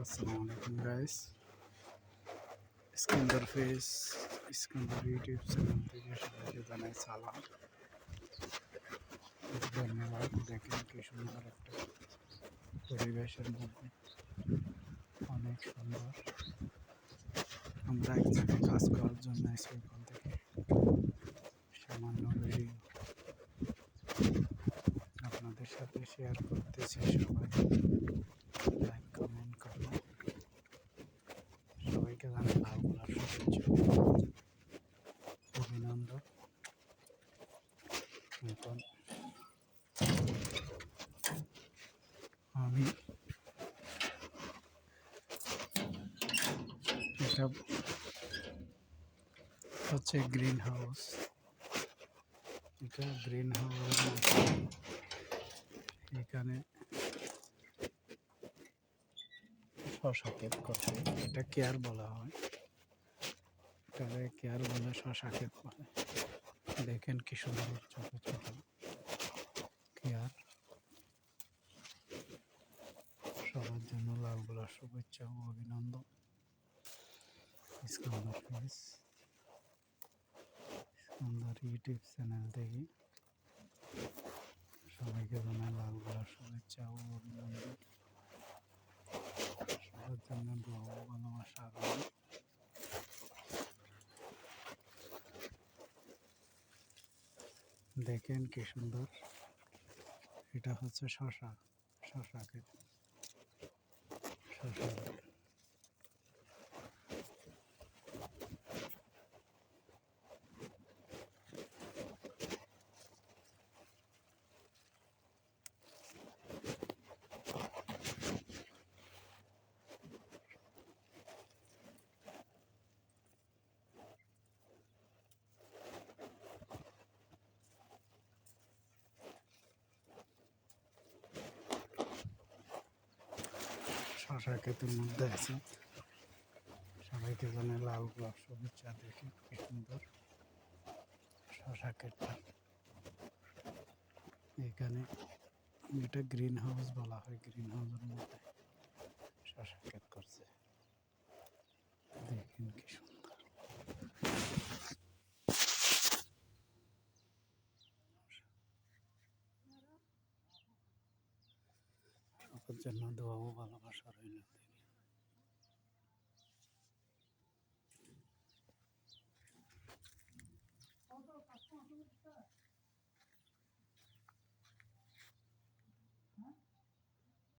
আসসালামু আলাইকুম guys. Iskandar face Iskandar YouTube channel থেকে সবাইকে জানাই সালাম, ধন্যবাদ। দেখেন কি সুন্দর একটা পরিবেশের মধ্যে, অনেক সুন্দর। আমরা এক জায়গায় কাজ করার জন্য এসে ওখান থেকে সামান্য ভিডিও আপনাদের সাথে শেয়ার করতেছি। সবাই লাইক কমেন্ট করুন। সবাইকে জানাই লাল গোলাপ শুভেচ্ছা অভিনন্দন। এখন আমি এটা হচ্ছে গ্রিন হাউস। এটা গ্রিন হাউস, এখানে শশা ক্ষেত করছে। এটা কেয়ার বলা হয়, এটাকে কেয়ার বলে, শশা ক্ষেত বলে। দেখেন কি সুন্দর ছোট ছোট কেয়ার। সবার জন্য লাল গোলাপ শুভেচ্ছা ও অভিনন্দন। Iskandar face Iskandar YouTube channel থেকে সবাইকে জানাই লাল গোলাপ শুভেচ্ছা ও অভিনন্দন। সবার জন্য দোয়া ও ভালোবাসা রইল। দেখেন কি সুন্দর, এটা হচ্ছে শশা ক্ষেত। শশা ক্ষেতের মধ্যে আছে। সবাইকে জানাই লাল গোলাপ শুভেচ্ছা। দেখি কি সুন্দর শশা ক্ষেতটা। এখানে এটা গ্রিন হাউস বলা হয়। গ্রিন হাউসের মধ্যে শশা ক্ষেত করছে। দেখেন কি সুন্দর। সবার জন্য দোয়া ও ভালোবাসা রইল।